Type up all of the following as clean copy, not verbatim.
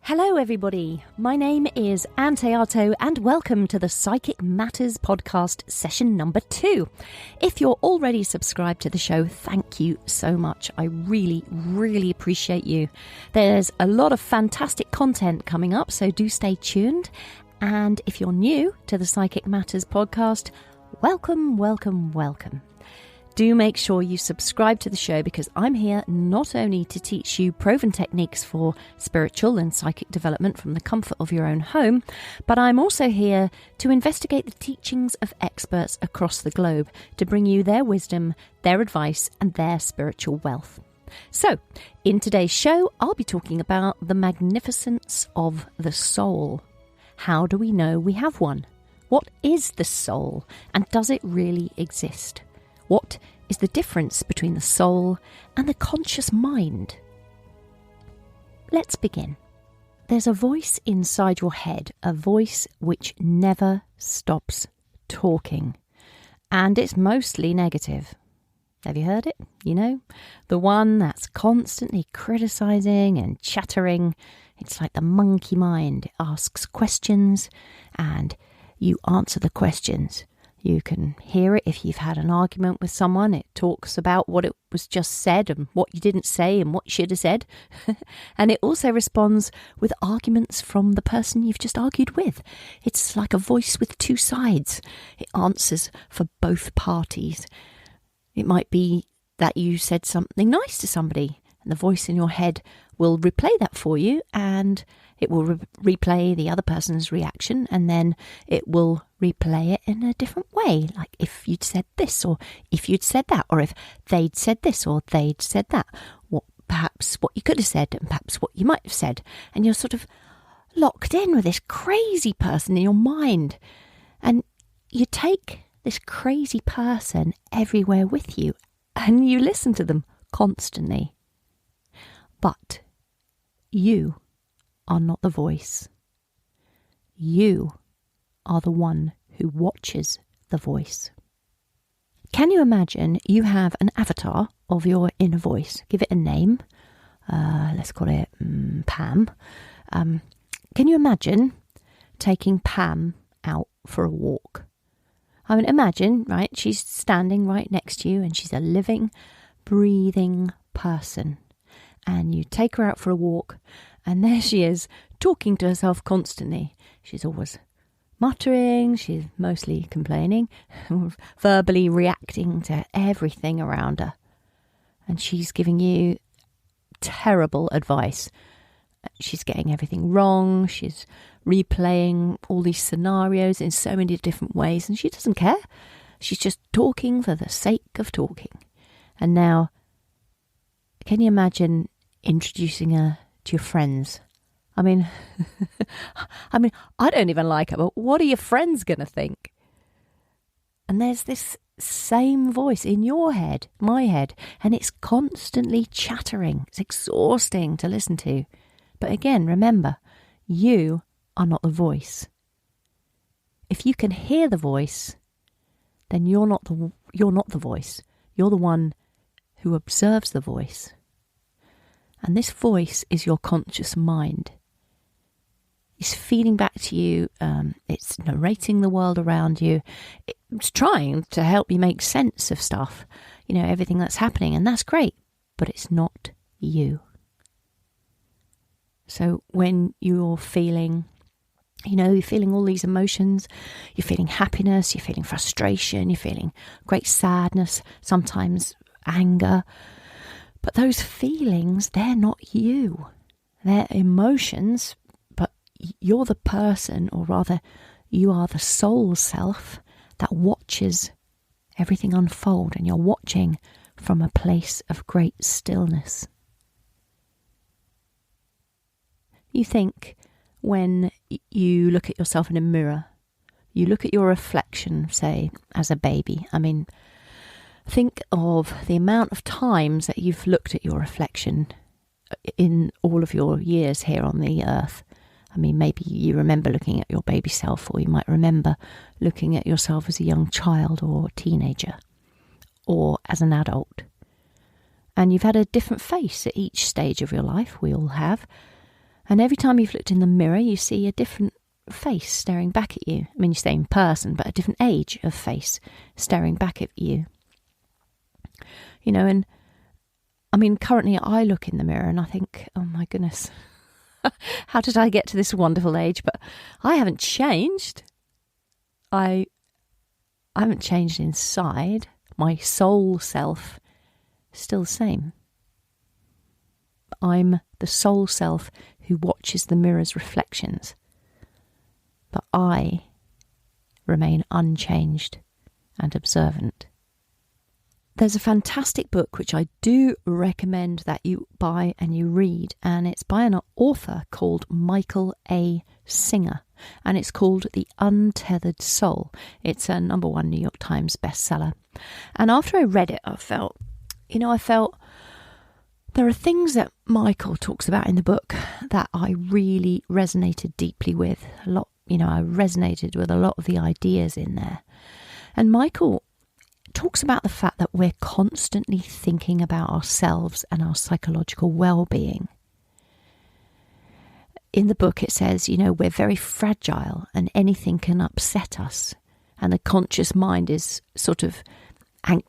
Hello everybody, my name is Ann Théato and welcome to the Psychic Matters podcast session number 2. If you're already subscribed to the show, thank you so much. I really appreciate you. There's a lot of fantastic content coming up, so do stay tuned. And if you're new to the Psychic Matters podcast, welcome. Do make sure you subscribe to the show because I'm here not only to teach you proven techniques for spiritual and psychic development from the comfort of your own home, but I'm also here to investigate the teachings of experts across the globe to bring you their wisdom, their advice, and their spiritual wealth. So, in today's show, I'll be talking about the magnificence of the soul. How do we know we have one? What is the soul, and does it really exist? What is the difference between the soul and the conscious mind? Let's begin. There's a voice inside your head, a voice which never stops talking. And it's mostly negative. Have you heard it? You know, the one that's constantly criticizing and chattering. It's like the monkey mind. It asks questions and you answer the questions. You can hear it if you've had an argument with someone. It talks about what it was just said and what you didn't say and what you should have said. And it also responds with arguments from the person you've just argued with. It's like a voice with two sides. It answers for both parties. It might be that you said something nice to somebody and the voice in your head will replay that for you and it will replay the other person's reaction and then it will replay it in a different way. Like if you'd said this or if you'd said that or if they'd said this or they'd said that. Perhaps what you could have said and perhaps what you might have said. And you're sort of locked in with this crazy person in your mind. And you take this crazy person everywhere with you and you listen to them constantly. But you are not the voice. You are the one who watches the voice. Can you imagine you have an avatar of your inner voice? Give it a name. Let's call it Pam. Can you imagine taking Pam out for a walk? I mean, imagine, right? She's standing right next to you and she's a living, breathing person. And you take her out for a walk and there she is, talking to herself constantly. She's always muttering, she's mostly complaining, verbally reacting to everything around her. And she's giving you terrible advice. She's getting everything wrong, she's replaying all these scenarios in so many different ways, and she doesn't care. She's just talking for the sake of talking. And now, can you imagine introducing her to your friends? I mean, I don't even like her, but what are your friends going to think? And there's this same voice in your head, my head, and it's constantly chattering. It's exhausting to listen to. But again, remember, you are not the voice. If you can hear the voice, then you're not the voice. You're the one who observes the voice. And this voice is your conscious mind. It's feeding back to you. It's narrating the world around you. It's trying to help you make sense of stuff, everything that's happening. And that's great, but it's not you. So when you're feeling, you're feeling all these emotions, you're feeling happiness, you're feeling frustration, you're feeling great sadness, sometimes anger. But those feelings, they're not you. They're emotions, but you're the person, or rather, you are the soul self that watches everything unfold, and you're watching from a place of great stillness. You think when you look at yourself in a mirror, you look at your reflection, say, as a baby. I mean, think of the amount of times that you've looked at your reflection in all of your years here on the earth. I mean, maybe you remember looking at your baby self, or you might remember looking at yourself as a young child or teenager, or as an adult. And you've had a different face at each stage of your life. We all have. And every time you've looked in the mirror, you see a different face staring back at you. I mean, you're the same person, but a different age of face staring back at you. You know, and I mean, currently I look in the mirror and I think, oh my goodness, how did I get to this wonderful age? But I haven't changed. I haven't changed inside. My soul self is still the same. I'm the soul self who watches the mirror's reflections. But I remain unchanged and observant. There's a fantastic book which I do recommend that you buy and you read, and it's by an author called Michael A. Singer, and it's called The Untethered Soul. It's a #1 New York Times bestseller. And after I read it, I felt there are things that Michael talks about in the book that I really resonated deeply with. I resonated with a lot of the ideas in there. And Michael talks about the fact that we're constantly thinking about ourselves and our psychological well-being. In the book it says, we're very fragile and anything can upset us. And the conscious mind is sort of an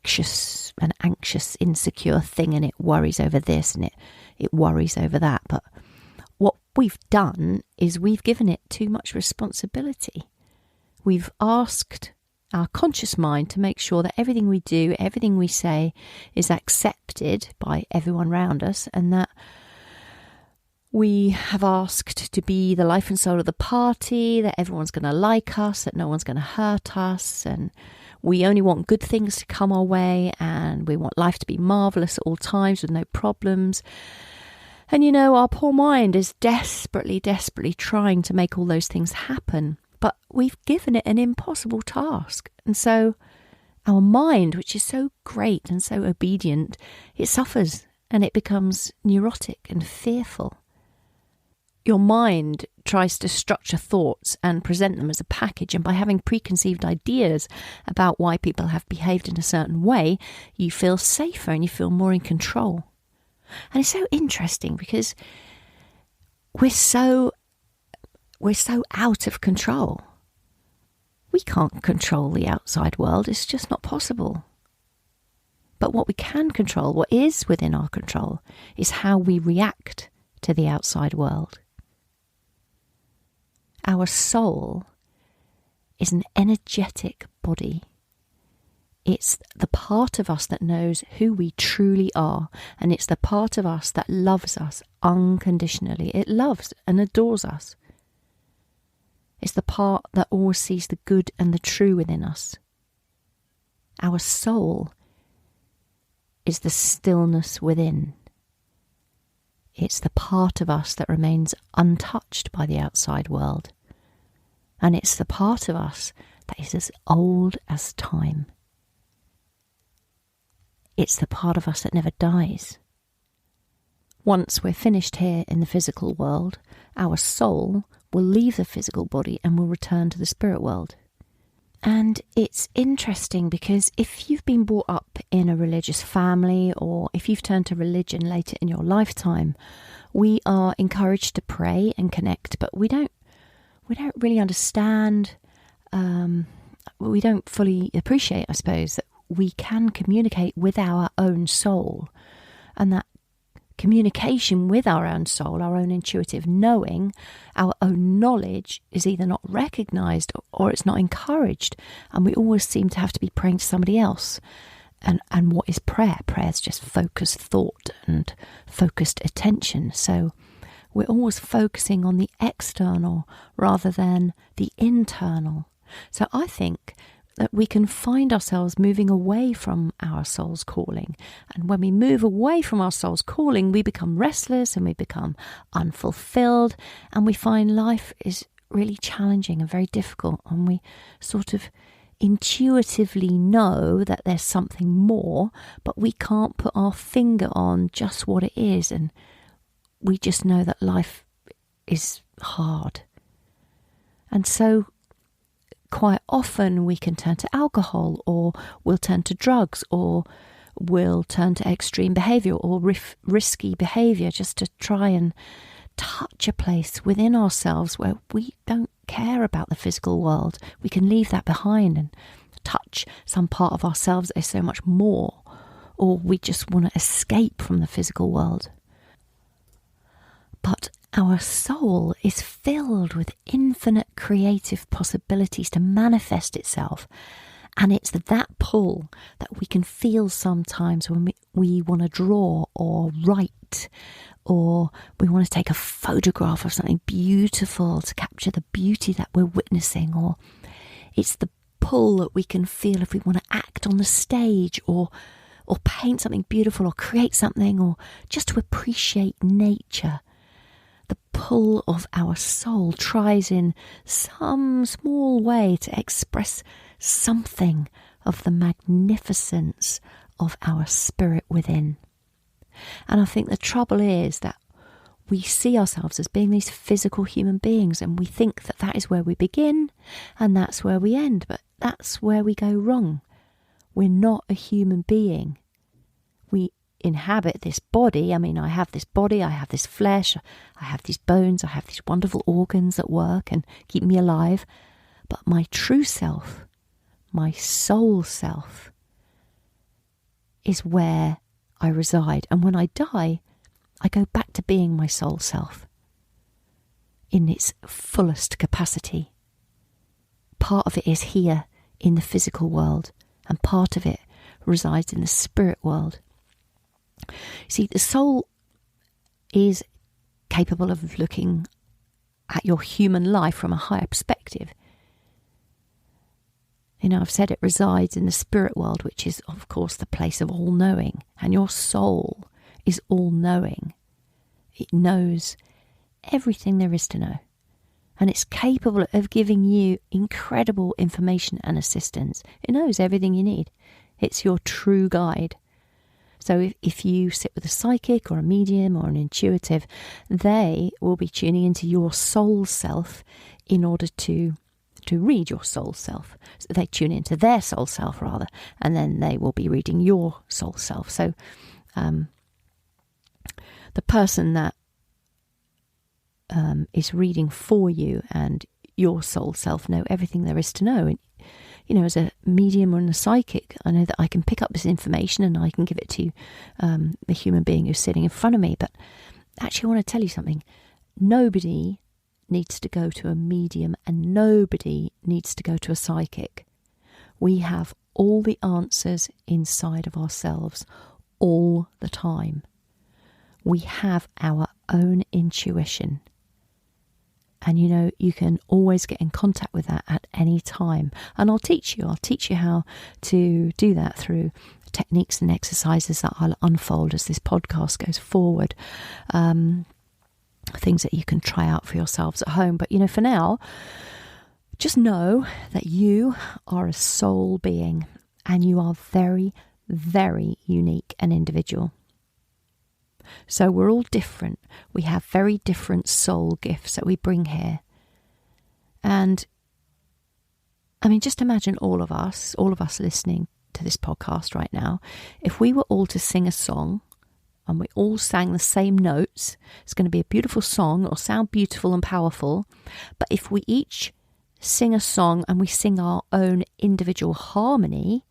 anxious, insecure thing, and it worries over this and it worries over that. But what we've done is we've given it too much responsibility. We've asked our conscious mind to make sure that everything we do, everything we say is accepted by everyone around us, and that we have asked to be the life and soul of the party, that everyone's going to like us, that no one's going to hurt us, and we only want good things to come our way, and we want life to be marvellous at all times with no problems. And our poor mind is desperately trying to make all those things happen. But we've given it an impossible task. And so our mind, which is so great and so obedient, it suffers and it becomes neurotic and fearful. Your mind tries to structure thoughts and present them as a package. And by having preconceived ideas about why people have behaved in a certain way, you feel safer and you feel more in control. And it's so interesting because we're so out of control. We can't control the outside world. It's just not possible. But what we can control, what is within our control, is how we react to the outside world. Our soul is an energetic body. It's the part of us that knows who we truly are, and it's the part of us that loves us unconditionally. It loves and adores us. It's the part that always sees the good and the true within us. Our soul is the stillness within. It's the part of us that remains untouched by the outside world. And it's the part of us that is as old as time. It's the part of us that never dies. Once we're finished here in the physical world, our soul will leave the physical body and will return to the spirit world. And it's interesting because if you've been brought up in a religious family, or if you've turned to religion later in your lifetime, we are encouraged to pray and connect, but we don't really understand, we don't fully appreciate, I suppose, that we can communicate with our own soul, and that communication with our own soul, our own intuitive knowing, our own knowledge is either not recognised or it's not encouraged. And we always seem to have to be praying to somebody else. And what is prayer? Prayer is just focused thought and focused attention. So we're always focusing on the external rather than the internal. So I think that we can find ourselves moving away from our soul's calling. And when we move away from our soul's calling, we become restless and we become unfulfilled, and we find life is really challenging and very difficult, and we sort of intuitively know that there's something more, but we can't put our finger on just what it is, and we just know that life is hard. And so quite often we can turn to alcohol, or we'll turn to drugs, or we'll turn to extreme behaviour or risky behaviour just to try and touch a place within ourselves where we don't care about the physical world. We can leave that behind and touch some part of ourselves that is so much more, or we just want to escape from the physical world. But our soul is filled with infinite creative possibilities to manifest itself. And it's that pull that we can feel sometimes when we want to draw or write, or we want to take a photograph of something beautiful to capture the beauty that we're witnessing, or it's the pull that we can feel if we want to act on the stage, or paint something beautiful, or create something, or just to appreciate nature. The pull of our soul tries in some small way to express something of the magnificence of our spirit within. And I think the trouble is that we see ourselves as being these physical human beings, and we think that that is where we begin and that's where we end, but that's where we go wrong. We're not a human being. We inhabit this body. I mean, I have this body, I have this flesh, I have these bones, I have these wonderful organs that work and keep me alive. But my true self, my soul self, is where I reside. And when I die, I go back to being my soul self in its fullest capacity. Part of it is here in the physical world, and part of it resides in the spirit world. See, the soul is capable of looking at your human life from a higher perspective. You know, I've said it resides in the spirit world, which is, of course, the place of all-knowing. And your soul is all-knowing. It knows everything there is to know. And it's capable of giving you incredible information and assistance. It knows everything you need. It's your true guide. So if you sit with a psychic or a medium or an intuitive, they will be tuning into your soul self in order to read your soul self. So they tune into their soul self rather, and then they will be reading your soul self. So the person that is reading for you and your soul self know everything there is to know. And, you know, as a medium or a psychic, I know that I can pick up this information and I can give it to the human being who's sitting in front of me. But actually, I want to tell you something. Nobody needs to go to a medium, and nobody needs to go to a psychic. We have all the answers inside of ourselves all the time. We have our own intuition. And, you know, you can always get in contact with that at any time. And I'll teach you how to do that through techniques and exercises that I'll unfold as this podcast goes forward. Things that you can try out for yourselves at home. But, you know, for now, just know that you are a soul being and you are very, very unique and individual. So we're all different. We have very different soul gifts that we bring here. And I mean, just imagine all of us listening to this podcast right now, if we were all to sing a song and we all sang the same notes, it's going to be a beautiful song. It'll sound beautiful and powerful. But if we each sing a song and we sing our own individual harmony,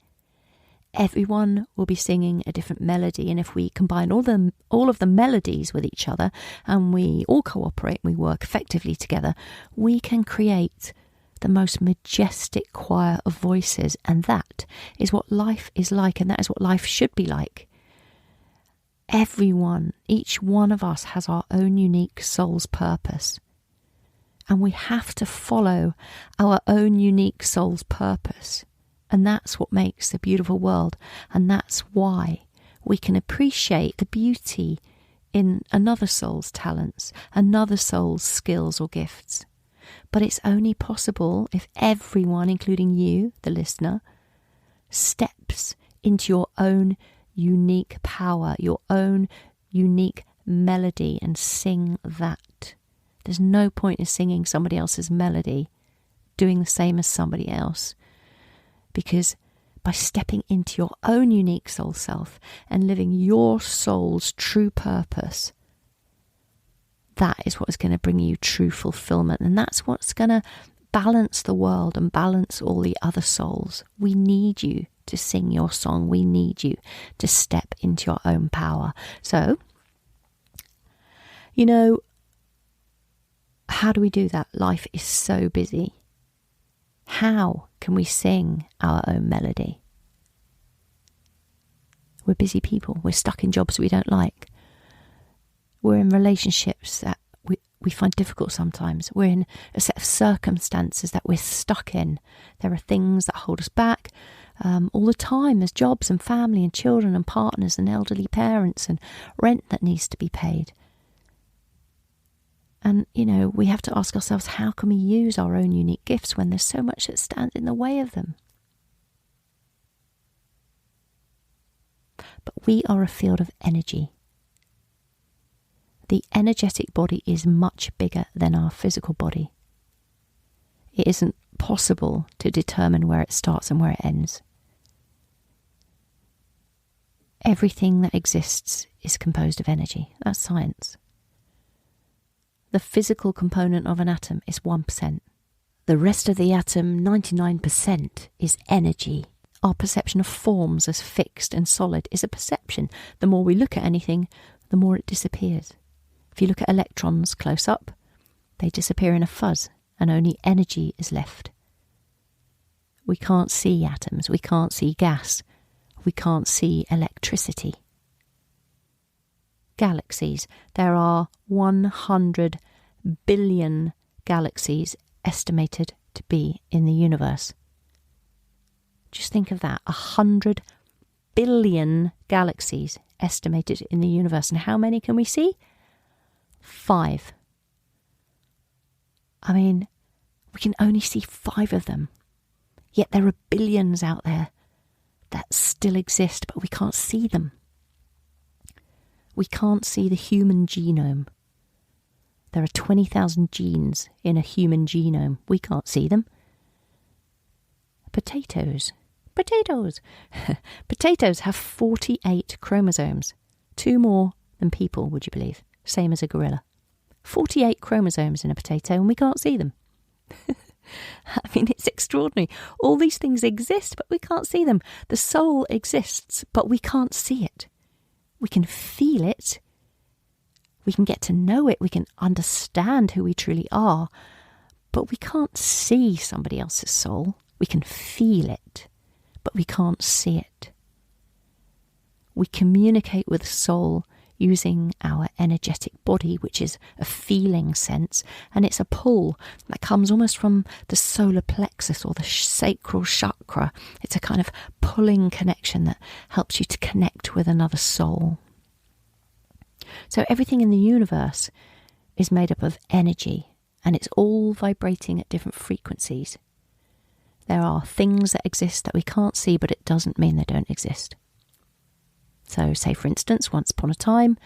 everyone will be singing a different melody. And if we combine all of the melodies with each other and we all cooperate and we work effectively together, we can create the most majestic choir of voices. And that is what life is like, and that is what life should be like. Everyone, each one of us has our own unique soul's purpose. And we have to follow our own unique soul's purpose. And that's what makes the beautiful world. And that's why we can appreciate the beauty in another soul's talents, another soul's skills or gifts. But it's only possible if everyone, including you, the listener, steps into your own unique power, your own unique melody, and sing that. There's no point in singing somebody else's melody, doing the same as somebody else. Because by stepping into your own unique soul self and living your soul's true purpose, that is what is going to bring you true fulfillment. And that's what's going to balance the world and balance all the other souls. We need you to sing your song. We need you to step into your own power. So, how do we do that? Life is so busy. How can we sing our own melody? We're busy people. We're stuck in jobs we don't like. We're in relationships that we find difficult sometimes. We're in a set of circumstances that we're stuck in. There are things that hold us back all the time. There's jobs and family and children and partners and elderly parents and rent that needs to be paid. And, we have to ask ourselves, how can we use our own unique gifts when there's so much that stands in the way of them? But we are a field of energy. The energetic body is much bigger than our physical body. It isn't possible to determine where it starts and where it ends. Everything that exists is composed of energy. That's science. The physical component of an atom is 1%. The rest of the atom, 99%, is energy. Our perception of forms as fixed and solid is a perception. The more we look at anything, the more it disappears. If you look at electrons close up, they disappear in a fuzz and only energy is left. We can't see atoms, we can't see gas, we can't see electricity. Galaxies. There are 100 billion galaxies estimated to be in the universe. Just think of that, 100 billion galaxies estimated in the universe. And how many can we see? 5. I mean, we can only see 5 of them. Yet there are billions out there that still exist, but we can't see them. We can't see the human genome. There are 20,000 genes in a human genome. We can't see them. Potatoes. Potatoes have 48 chromosomes. 2 more than people, would you believe? Same as a gorilla. 48 chromosomes in a potato and we can't see them. I mean, it's extraordinary. All these things exist, but we can't see them. The soul exists, but we can't see it. We can feel it. We can get to know it. We can understand who we truly are, but we can't see somebody else's soul. We can feel it, but we can't see it. We communicate with soul using our energetic body, which is a feeling sense, and it's a pull that comes almost from the solar plexus or the sacral chakra. It's a kind of pulling connection that helps you to connect with another soul. So everything in the universe is made up of energy, and it's all vibrating at different frequencies. There are things that exist that we can't see, but it doesn't mean they don't exist. So, say for instance, once upon a time,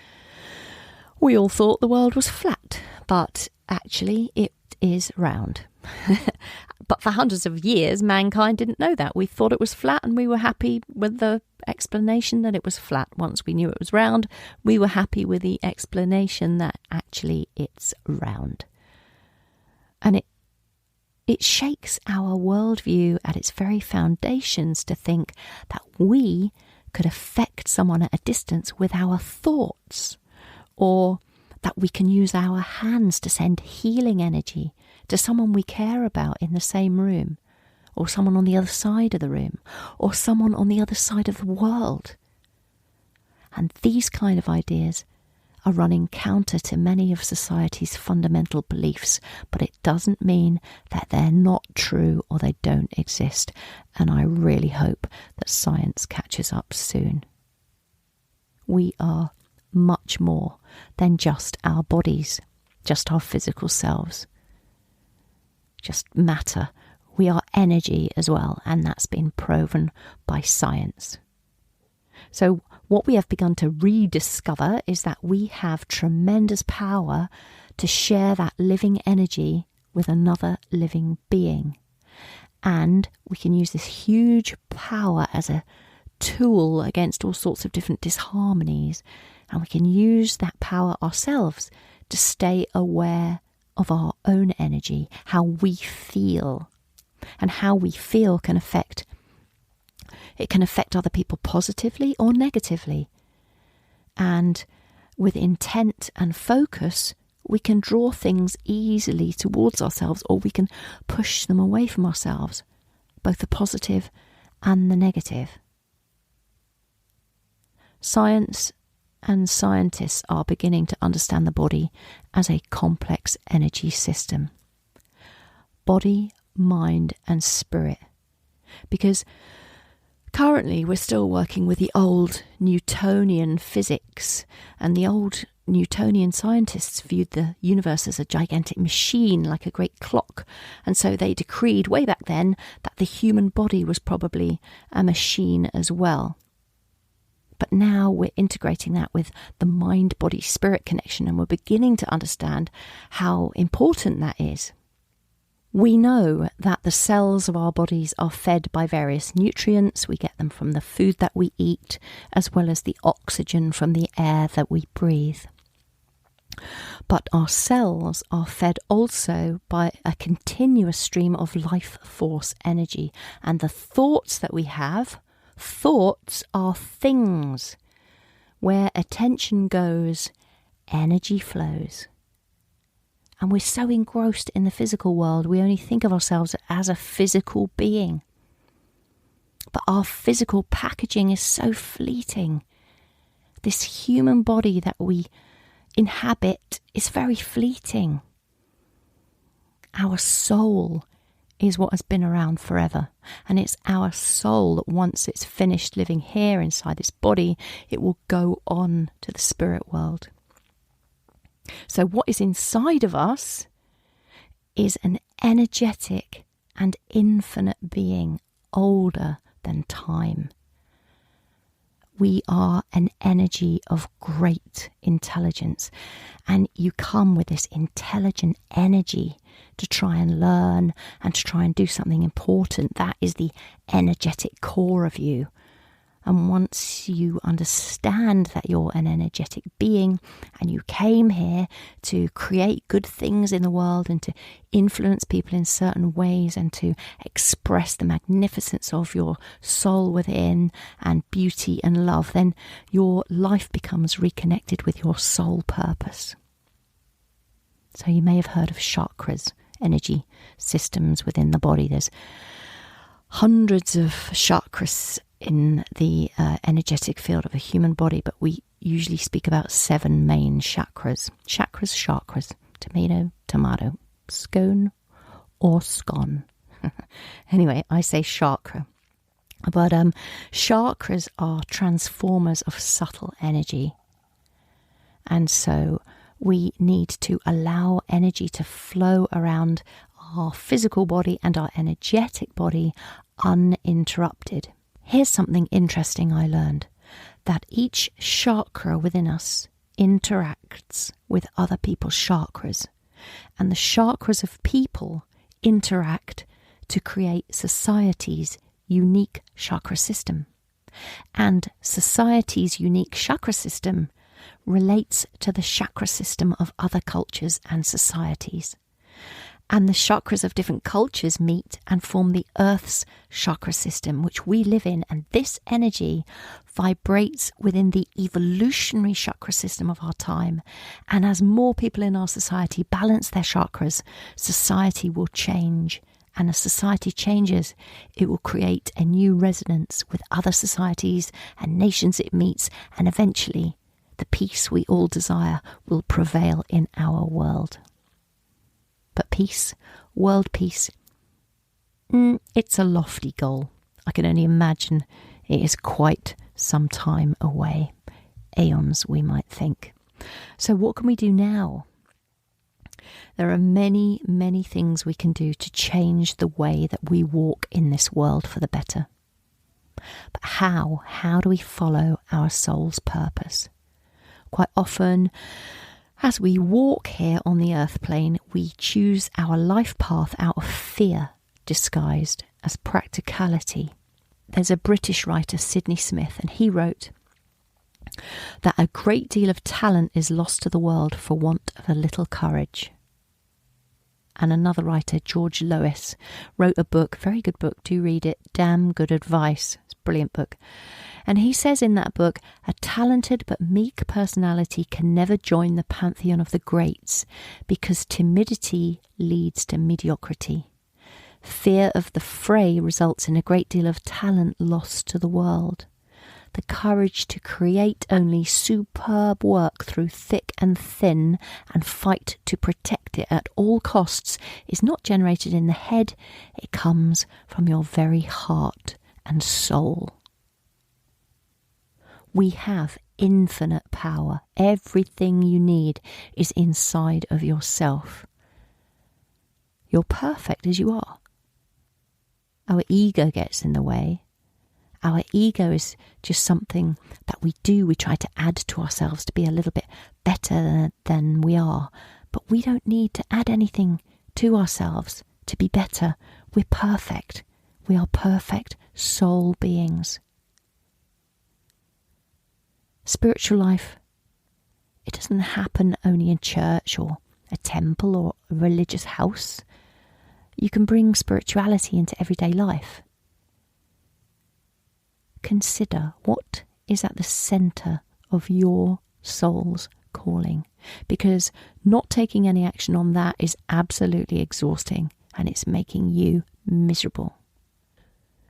we all thought the world was flat, but actually it is round. But for hundreds of years, mankind didn't know that. We thought it was flat and we were happy with the explanation that it was flat. Once we knew it was round, we were happy with the explanation that actually it's round. And it shakes our worldview at its very foundations to think that we could affect someone at a distance with our thoughts, or that we can use our hands to send healing energy to someone we care about in the same room, or someone on the other side of the room, or someone on the other side of the world. And these kind of ideas are running counter to many of society's fundamental beliefs, but it doesn't mean that they're not true or they don't exist. And I really hope that science catches up soon. We are much more than just our bodies, just our physical selves, just matter. We are energy as well, and that's been proven by science. So what we have begun to rediscover is that we have tremendous power to share that living energy with another living being. And we can use this huge power as a tool against all sorts of different disharmonies. And we can use that power ourselves to stay aware of our own energy, how we feel. And how we feel can affect other people positively or negatively. And with intent and focus, we can draw things easily towards ourselves, or we can push them away from ourselves, both the positive and the negative. Science and scientists are beginning to understand the body as a complex energy system. Body, mind and spirit. Because currently we're still working with the old Newtonian physics, and the old Newtonian scientists viewed the universe as a gigantic machine, like a great clock, and so they decreed way back then that the human body was probably a machine as well. But now we're integrating that with the mind-body-spirit connection, and we're beginning to understand how important that is. We know that the cells of our bodies are fed by various nutrients. We get them from the food that we eat, as well as the oxygen from the air that we breathe. But our cells are fed also by a continuous stream of life force energy. And the thoughts that we have, thoughts are things. Where attention goes, energy flows. And we're so engrossed in the physical world, we only think of ourselves as a physical being. But our physical packaging is so fleeting. This human body that we inhabit is very fleeting. Our soul is what has been around forever. And it's our soul that once it's finished living here inside this body, it will go on to the spirit world. So what is inside of us is an energetic and infinite being, older than time. We are an energy of great intelligence, and you come with this intelligent energy to try and learn and to try and do something important. That is the energetic core of you. And once you understand that you're an energetic being and you came here to create good things in the world and to influence people in certain ways and to express the magnificence of your soul within and beauty and love, then your life becomes reconnected with your soul purpose. So you may have heard of chakras, energy systems within the body. There's hundreds of chakras in the energetic field of a human body, but we usually speak about 7 main chakras. Chakras, tomato, tomato, scone or scone. Anyway, I say chakra. But chakras are transformers of subtle energy. And so we need to allow energy to flow around our physical body and our energetic body uninterrupted. Here's something interesting I learned, that each chakra within us interacts with other people's chakras, and the chakras of people interact to create society's unique chakra system. And society's unique chakra system relates to the chakra system of other cultures and societies. And the chakras of different cultures meet and form the Earth's chakra system, which we live in. And this energy vibrates within the evolutionary chakra system of our time. And as more people in our society balance their chakras, society will change. And as society changes, it will create a new resonance with other societies and nations it meets. And eventually, the peace we all desire will prevail in our world. But peace, world peace, it's a lofty goal. I can only imagine it is quite some time away. Aeons, we might think. So what can we do now? There are many, many things we can do to change the way that we walk in this world for the better. But how? How do we follow our soul's purpose? Quite often, as we walk here on the earth plane, we choose our life path out of fear, disguised as practicality. There's a British writer, Sydney Smith, and he wrote, that a great deal of talent is lost to the world for want of a little courage. And another writer, George Lois, wrote a book, very good book, do read it, Damn Good Advice. It's a brilliant book. And he says in that book, a talented but meek personality can never join the pantheon of the greats because timidity leads to mediocrity. Fear of the fray results in a great deal of talent lost to the world. The courage to create only superb work through thick and thin and fight to protect it at all costs is not generated in the head, it comes from your very heart and soul. We have infinite power. Everything you need is inside of yourself. You're perfect as you are. Our ego gets in the way. Our ego is just something that we do. We try to add to ourselves to be a little bit better than we are. But we don't need to add anything to ourselves to be better. We're perfect. We are perfect soul beings. Spiritual life, it doesn't happen only in church or a temple or a religious house. You can bring spirituality into everyday life. Consider what is at the centre of your soul's calling, because not taking any action on that is absolutely exhausting and it's making you miserable.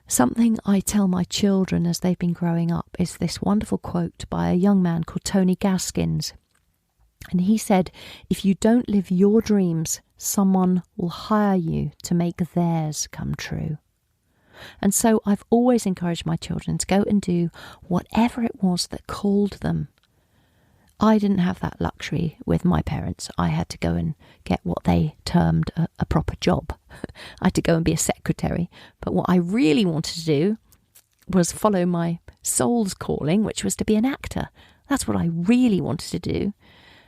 Something I tell my children as they've been growing up is this wonderful quote by a young man called Tony Gaskins. And he said, if you don't live your dreams, someone will hire you to make theirs come true. And so I've always encouraged my children to go and do whatever it was that called them. I didn't have that luxury with my parents. I had to go and get what they termed a proper job. I had to go and be a secretary. But what I really wanted to do was follow my soul's calling, which was to be an actor. That's what I really wanted to do.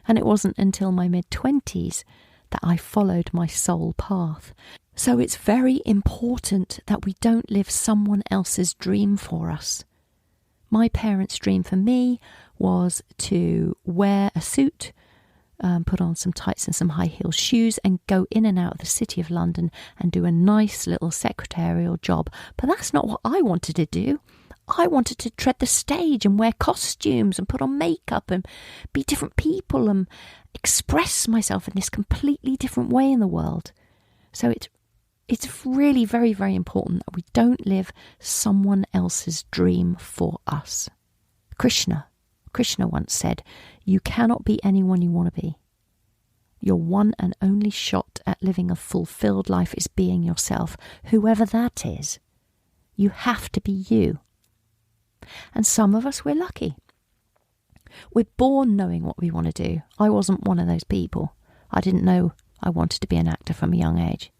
And it wasn't until my mid-20s that I followed my soul path. So it's very important that we don't live someone else's dream for us. My parents' dream for me was to wear a suit, put on some tights and some high heel shoes and go in and out of the city of London and do a nice little secretarial job. But that's not what I wanted to do. I wanted to tread the stage and wear costumes and put on makeup and be different people and express myself in this completely different way in the world. So it's really very, very important that we don't live someone else's dream for us. Krishna once said, you cannot be anyone you want to be. Your one and only shot at living a fulfilled life is being yourself, whoever that is. You have to be you. And some of us, we're lucky. We're born knowing what we want to do. I wasn't one of those people. I didn't know I wanted to be an actor from a young age.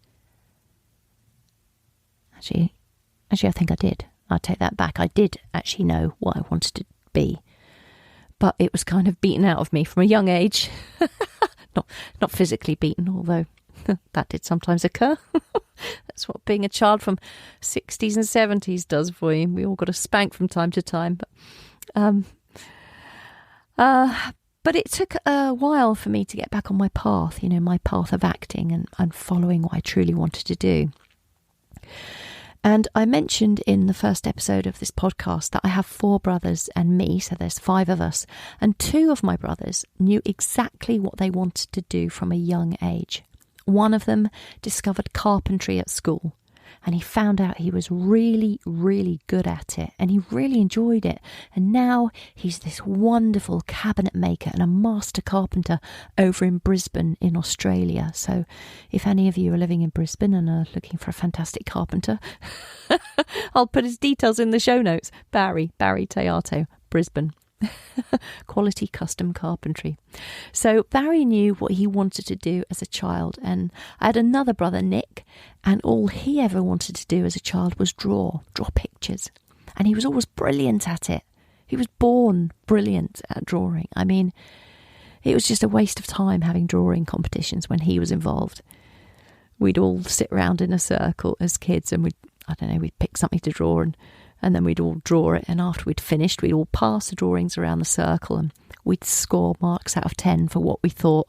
Actually, I think I did. I'll take that back. I did actually know what I wanted to be. But it was kind of beaten out of me from a young age. Not physically beaten, although that did sometimes occur. That's what being a child from 60s and 70s does for you. We all got a spank from time to time. But it took a while for me to get back on my path, my path of acting and following what I truly wanted to do. And I mentioned in the first episode of this podcast that I have 4 brothers and me, so there's 5 of us. And 2 of my brothers knew exactly what they wanted to do from a young age. One of them discovered carpentry at school, and he found out he was really, really good at it, and he really enjoyed it. And now he's this wonderful cabinet maker and a master carpenter over in Brisbane in Australia. So if any of you are living in Brisbane and are looking for a fantastic carpenter, I'll put his details in the show notes. Barry Théato, Brisbane. Quality custom carpentry. So Barry knew what he wanted to do as a child, and I had another brother, Nick, and all he ever wanted to do as a child was draw pictures, and he was always brilliant at it. He was born brilliant at drawing. I mean, it was just a waste of time having drawing competitions when he was involved. We'd all sit around in a circle as kids and we'd pick something to draw, and then we'd all draw it, and after we'd finished, we'd all pass the drawings around the circle, and we'd score marks out of 10 for what we thought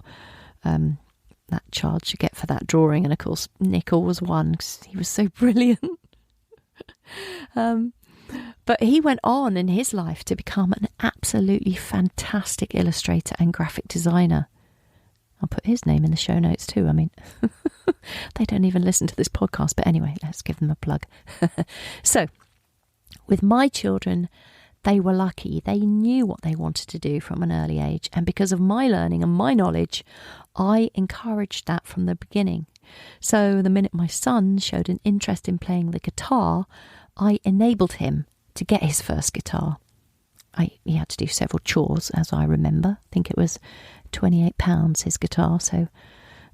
that child should get for that drawing. And of course, Nick always won because he was so brilliant. But he went on in his life to become an absolutely fantastic illustrator and graphic designer. I'll put his name in the show notes too. I mean, they don't even listen to this podcast, but anyway, let's give them a plug. So, with my children, they were lucky. They knew what they wanted to do from an early age. And because of my learning and my knowledge, I encouraged that from the beginning. So the minute my son showed an interest in playing the guitar, I enabled him to get his first guitar. He had to do several chores, as I remember. I think it was £28, his guitar. So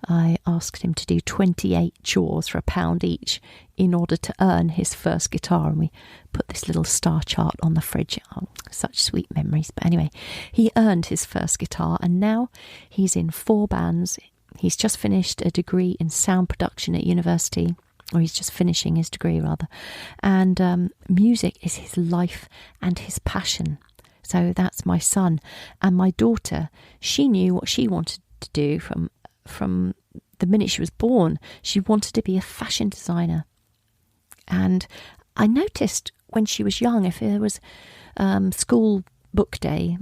I asked him to do 28 chores for £1 each in order to earn his first guitar. And we put this little star chart on the fridge. Oh, such sweet memories. But anyway, he earned his first guitar, and now he's in 4 bands. He's just finished a degree in sound production at university, or he's just finishing his degree rather. And music is his life and his passion. So that's my son. And my daughter, she knew what she wanted to do from the minute she was born. She wanted to be a fashion designer. And I noticed when she was young, if there was school book day,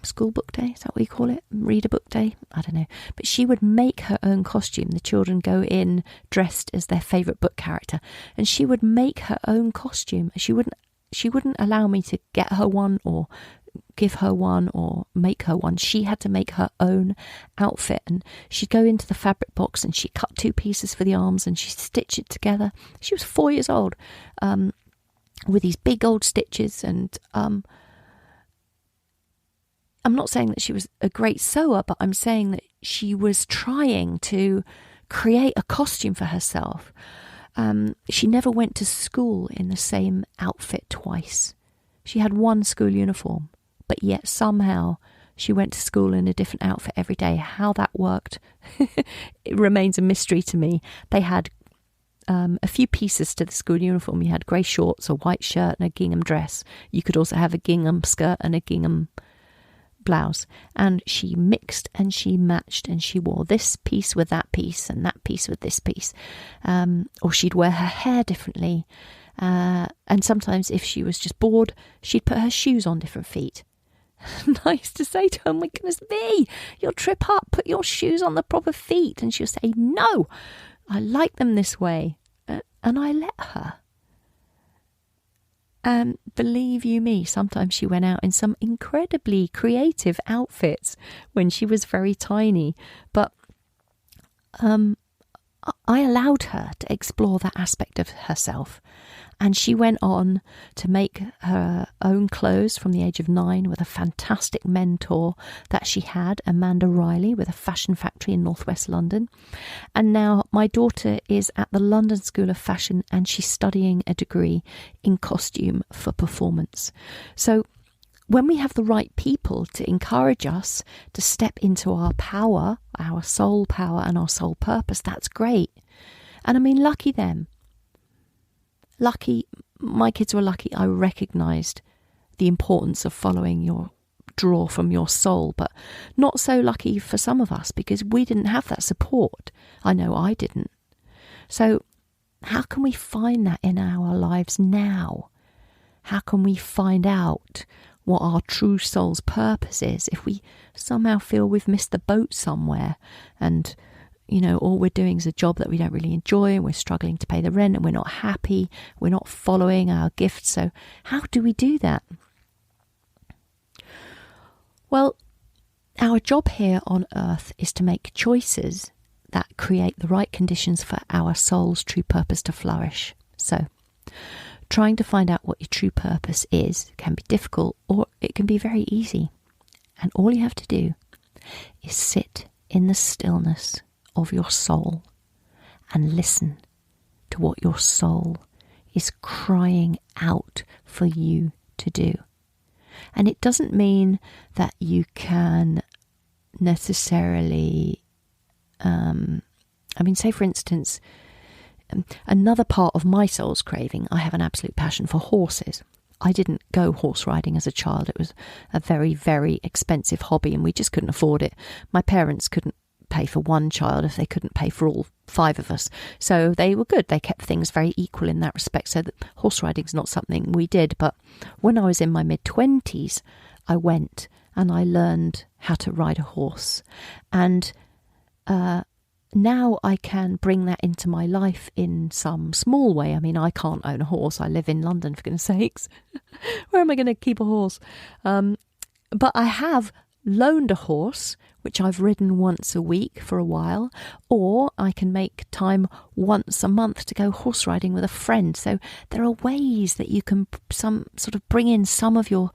is that what you call it? Reader book day? I don't know. But she would make her own costume. The children go in dressed as their favourite book character, and she would make her own costume. She wouldn't allow me to get her one or give her one or make her one. She had to make her own outfit, and she'd go into the fabric box and she'd cut 2 pieces for the arms and she'd stitch it together. She was 4 years old, with these big old stitches, and I'm not saying that she was a great sewer, but I'm saying that she was trying to create a costume for herself. She never went to school in the same outfit twice. She had one school uniform, but yet somehow she went to school in a different outfit every day. How that worked, it remains a mystery to me. They had a few pieces to the school uniform. You had grey shorts, a white shirt and a gingham dress. You could also have a gingham skirt and a gingham blouse, and she mixed and she matched, and she wore this piece with that piece and that piece with this piece, or she'd wear her hair differently, and sometimes if she was just bored, she'd put her shoes on different feet. Nice to say to her, my goodness me, you'll trip up, put your shoes on the proper feet. And she'll say, no, I like them this way, and I let her. And believe you me, sometimes she went out in some incredibly creative outfits when she was very tiny. But I allowed her to explore that aspect of herself. And she went on to make her own clothes from the age of 9 with a fantastic mentor that she had, Amanda Riley, with a fashion factory in northwest London. And now my daughter is at the London School of Fashion, and she's studying a degree in costume for performance. So when we have the right people to encourage us to step into our power, our soul power and our soul purpose, that's great. And I mean, lucky them. Lucky, my kids were lucky. I recognised the importance of following your draw from your soul, but not so lucky for some of us because we didn't have that support. I know I didn't. So how can we find that in our lives now? How can we find out what our true soul's purpose is if we somehow feel we've missed the boat somewhere, and you know, all we're doing is a job that we don't really enjoy, and we're struggling to pay the rent, and we're not happy, we're not following our gifts. So how do we do that? Well, our job here on earth is to make choices that create the right conditions for our soul's true purpose to flourish. So trying to find out what your true purpose is can be difficult, or it can be very easy. And all you have to do is sit in the stillness of your soul and listen to what your soul is crying out for you to do. And it doesn't mean that you can necessarily, say for instance, another part of my soul's craving, I have an absolute passion for horses. I didn't go horse riding as a child. It was a very, very expensive hobby and we just couldn't afford it. My parents couldn't pay for one child if they couldn't pay for all 5 of us. So they were good. They kept things very equal in that respect. So that horse riding is not something we did. But when I was in my mid-20s, I went and I learned how to ride a horse. And now I can bring that into my life in some small way. I mean, I can't own a horse. I live in London, for goodness sakes. Where am I going to keep a horse? But I have loaned a horse, which I've ridden once a week for a while, or I can make time once a month to go horse riding with a friend. So there are ways that you can bring in some of your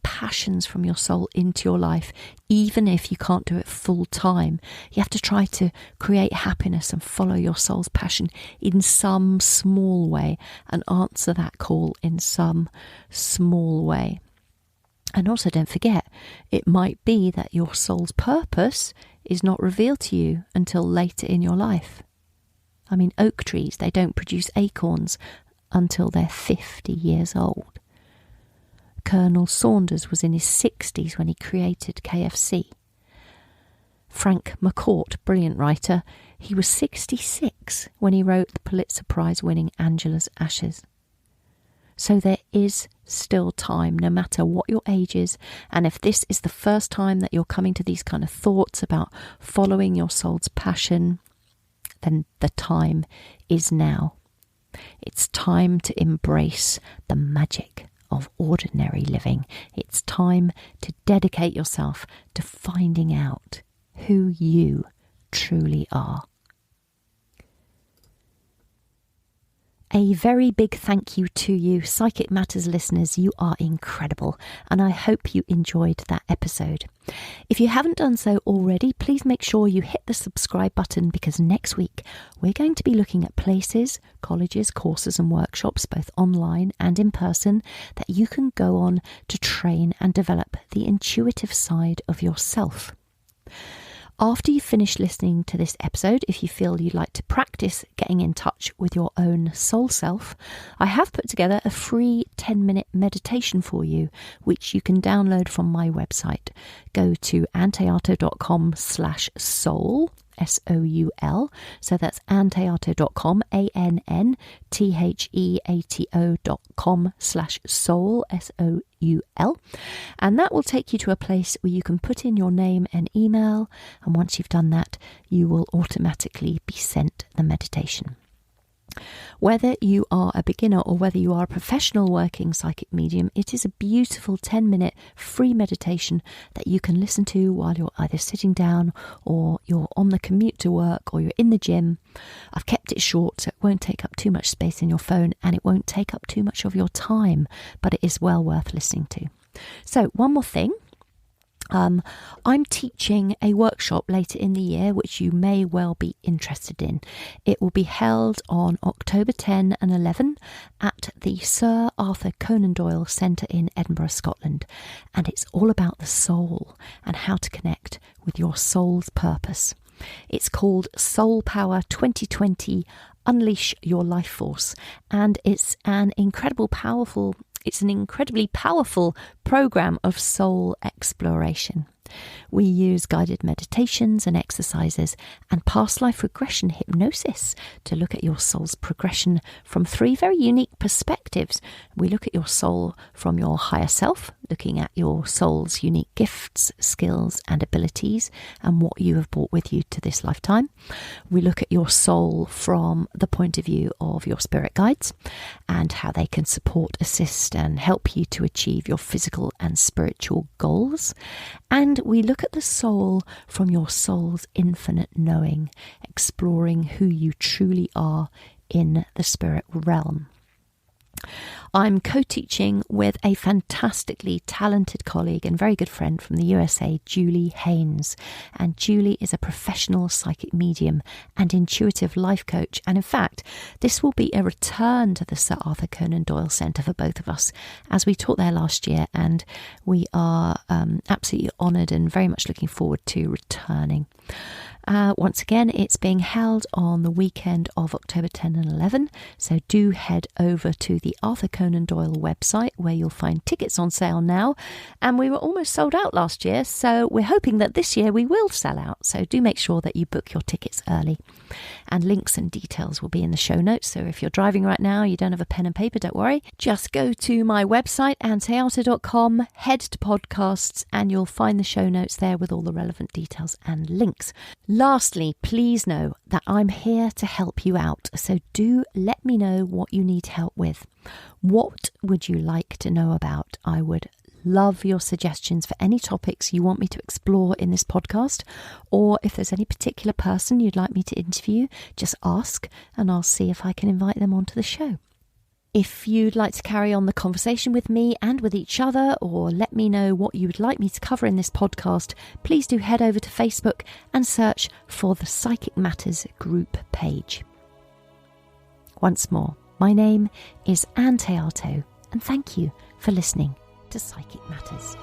passions from your soul into your life, even if you can't do it full time. You have to try to create happiness and follow your soul's passion in some small way and answer that call in some small way. And also don't forget, it might be that your soul's purpose is not revealed to you until later in your life. I mean, oak trees, they don't produce acorns until they're 50 years old. Colonel Saunders was in his 60s when he created KFC. Frank McCourt, brilliant writer, he was 66 when he wrote the Pulitzer Prize-winning Angela's Ashes. So there is still time, no matter what your age is. And if this is the first time that you're coming to these kind of thoughts about following your soul's passion, then the time is now. It's time to embrace the magic of ordinary living. It's time to dedicate yourself to finding out who you truly are. A very big thank you to you, Psychic Matters listeners. You are incredible, and I hope you enjoyed that episode. If you haven't done so already, please make sure you hit the subscribe button, because next week we're going to be looking at places, colleges, courses and workshops, both online and in person, that you can go on to train and develop the intuitive side of yourself. After you finish listening to this episode, if you feel you'd like to practice getting in touch with your own soul self, I have put together a free 10-minute meditation for you, which you can download from my website. Go to annthéato.com/soul, SOUL. So that's annthéato.com, ANNTHEATO.com/soul, SOUL. And that will take you to a place where you can put in your name and email. And once you've done that, you will automatically be sent the meditation. Whether you are a beginner or whether you are a professional working psychic medium, it is a beautiful 10-minute free meditation that you can listen to while you're either sitting down or you're on the commute to work or you're in the gym. I've kept it short so it won't take up too much space in your phone and it won't take up too much of your time, but it is well worth listening to. So one more thing. I'm teaching a workshop later in the year, which you may well be interested in. It will be held on October 10 and 11 at the Sir Arthur Conan Doyle Centre in Edinburgh, Scotland. And it's all about the soul and how to connect with your soul's purpose. It's called Soul Power 2020 Unleash Your Life Force. And it's an incredibly powerful program of soul exploration. We use guided meditations and exercises and past life regression hypnosis to look at your soul's progression from 3 very unique perspectives. We look at your soul from your higher self, looking at your soul's unique gifts, skills and abilities and what you have brought with you to this lifetime. We look at your soul from the point of view of your spirit guides and how they can support, assist and help you to achieve your physical and spiritual goals. And we look at the soul from your soul's infinite knowing, exploring who you truly are in the spirit realm. I'm co-teaching with a fantastically talented colleague and very good friend from the USA, Julie Haynes. And Julie is a professional psychic medium and intuitive life coach. And in fact, this will be a return to the Sir Arthur Conan Doyle Centre for both of us, as we taught there last year. And we are absolutely honoured and very much looking forward to returning. Once again, it's being held on the weekend of October 10 and 11, so do head over to the Arthur Conan Doyle website where you'll find tickets on sale now, and we were almost sold out last year, so we're hoping that this year we will sell out, so do make sure that you book your tickets early. And links and details will be in the show notes, so if you're driving right now, you don't have a pen and paper, don't worry. Just go to my website, anntheato.com, head to podcasts, and you'll find the show notes there with all the relevant details and links. Lastly, please know that I'm here to help you out, so do let me know what you need help with. What would you like to know about? I would love your suggestions for any topics you want me to explore in this podcast, or if there's any particular person you'd like me to interview, just ask and I'll see if I can invite them onto the show. If you'd like to carry on the conversation with me and with each other, or let me know what you would like me to cover in this podcast, please do head over to Facebook and search for the Psychic Matters group page. Once more, my name is Ann Théato, and thank you for listening to Psychic Matters.